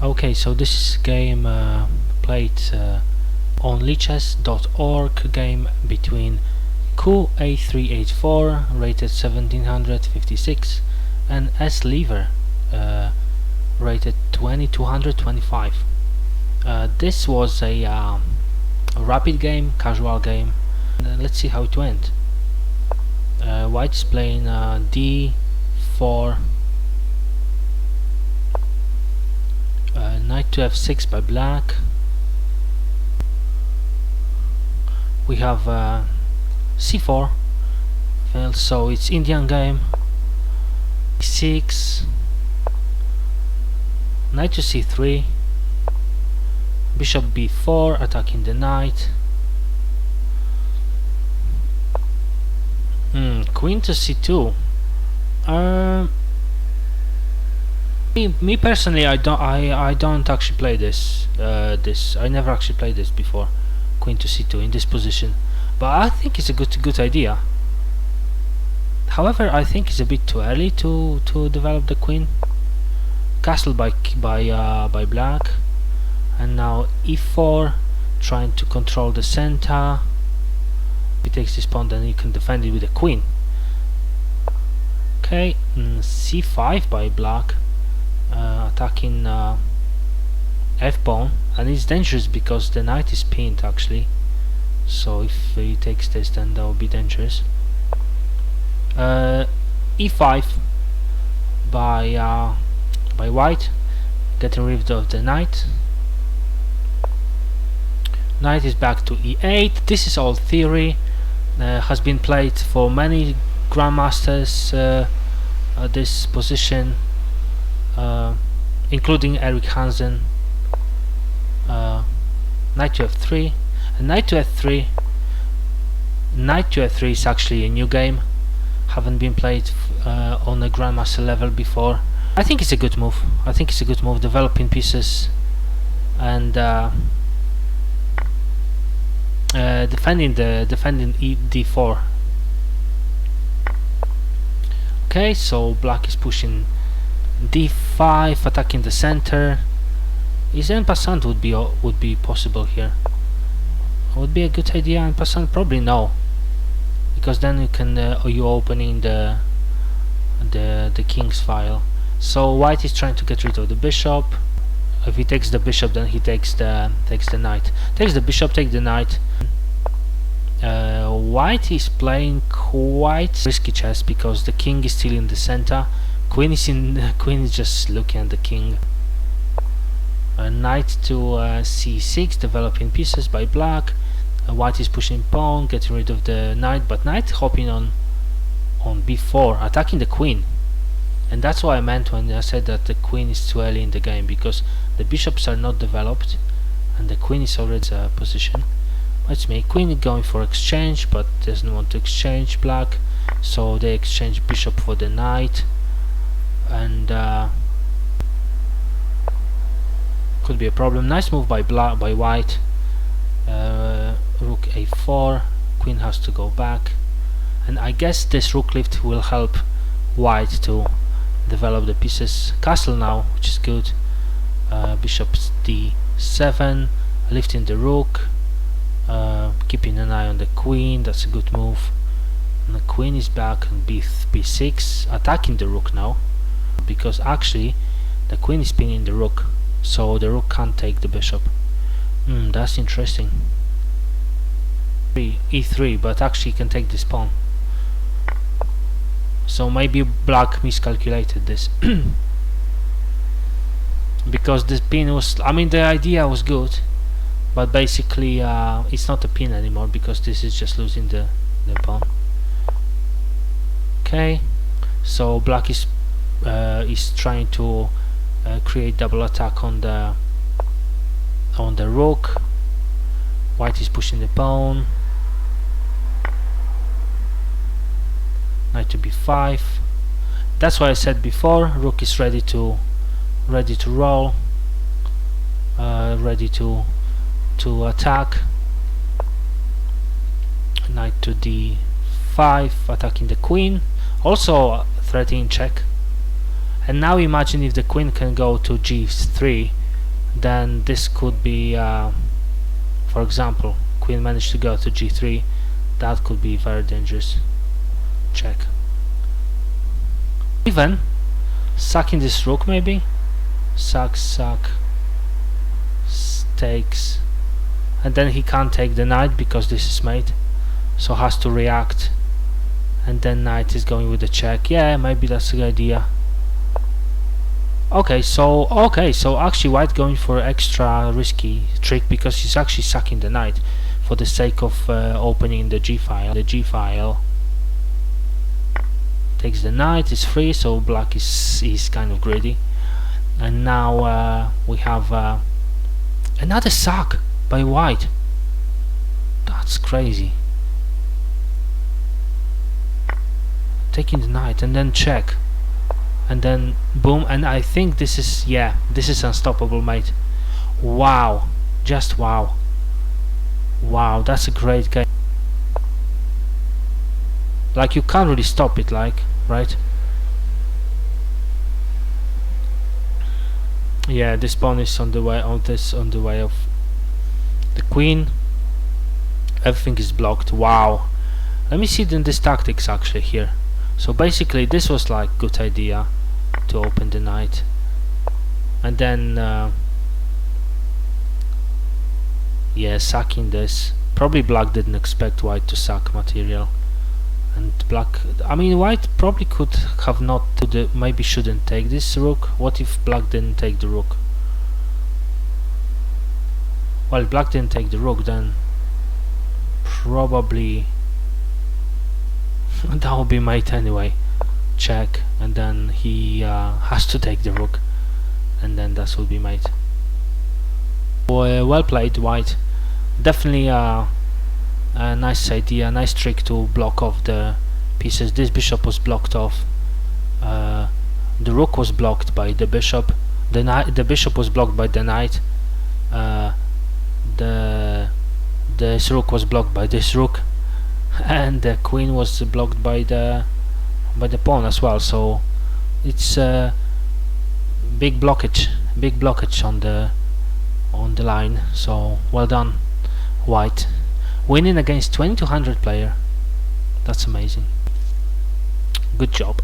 Okay, so this is game played on lichess.org, game between Koo8384 rated 1756 and SLeaver rated 2225. This was a rapid game, casual game. Let's see how it went. White is playing d4, knight to f6 by black. We have c4, well, so it's Indian game. c6, knight to c3, bishop b4 attacking the knight. Queen to c2. Me personally, I don't actually play this. I never actually played this before. Queen to c2 in this position, but I think it's a good idea. However, I think it's a bit too early to develop the queen. Castle by black, and now e4, trying to control the center. If he takes this pawn, then he can defend it with a queen. Okay, c5 by black, attacking f pawn, and it's dangerous because the knight is pinned actually. So if he takes this, then that will be dangerous. e5 by white, getting rid of the knight. Knight is back to e8. This is all theory. Has been played for many grandmasters. This position, including Eric Hansen. Knight to f3, and knight to f3. Knight to f3 is actually a new game. Haven't been played on a grandmaster level before. I think it's a good move. I think it's a good move, developing pieces and defending d4. Okay, so black is pushing d5, attacking the center. Is en passant would be possible here? Would be a good idea en passant? Probably no, because then you can you opening the king's file. So white is trying to get rid of the bishop. If he takes the bishop, then he takes the knight. Takes the bishop, take the knight. White is playing quite risky chess because the king is still in the center. Queen is just looking at the king. Knight to c6, developing pieces by black. White is pushing pawn, getting rid of the knight, but knight hopping on b4, attacking the queen. And that's what I meant when I said that the queen is too early in the game, because the bishops are not developed and the queen is already in position. Let's make queen going for exchange, but doesn't want to exchange black, so they exchange bishop for the knight, and could be a problem. Nice move by white. Rook a4, queen has to go back, and I guess this rook lift will help white to develop the pieces. Castle now, which is good. Bishop d7, lifting the rook, keeping an eye on the queen. That's a good move. And the queen is back on b6, attacking the rook now, because actually the queen is pinning the rook, so the rook can't take the bishop. That's interesting. e3, but actually can take this pawn. So maybe black miscalculated this. Because this pin was, I mean, the idea was good, but basically it's not a pin anymore because this is just losing the pawn. Okay, so black is trying to create double attack on the rook. White is pushing the pawn. Knight to b5. That's what I said before. Rook is ready to roll, ready to attack. Knight to d5, attacking the queen, also threatening check. And now imagine if the queen can go to g3 then this could be, for example, queen managed to go to g3. That could be very dangerous. Check. Even sacking this rook, maybe. Sack, takes, and then he can't take the knight because this is mate, so has to react, and then knight is going with the check. Yeah, maybe that's a good idea. Okay, so actually white going for extra risky trick because he's actually sacking the knight for the sake of opening the g file. The g file takes the knight, is free, so black is kind of greedy. And now we have another sack by white. That's crazy. Taking the knight and then check, and then boom. And I think this is, yeah, this is unstoppable, mate. Wow, just wow. Wow, that's a great game. Like, you can't really stop it, like, right? Yeah, this pawn is on the way, on the way of the queen. Everything is blocked. Wow. Let me see then this tactics actually here. So basically this was like good idea to open the knight, and then yeah, sacking this. Probably black didn't expect white to sack material, and black, I mean white probably could have not to the, maybe shouldn't take this rook. What if black didn't take the rook? Well, if black didn't take the rook, then probably that would be mate anyway. Check, and then he has to take the rook, and then that will be mate. Well played, white. Definitely a nice idea, nice trick to block off the pieces. This bishop was blocked off. The rook was blocked by the bishop. The bishop was blocked by the knight. This rook was blocked by this rook, and the queen was blocked by the pawn as well. So it's a big blockage on the line. So well done, white, winning against 2200 player. That's amazing. Good job.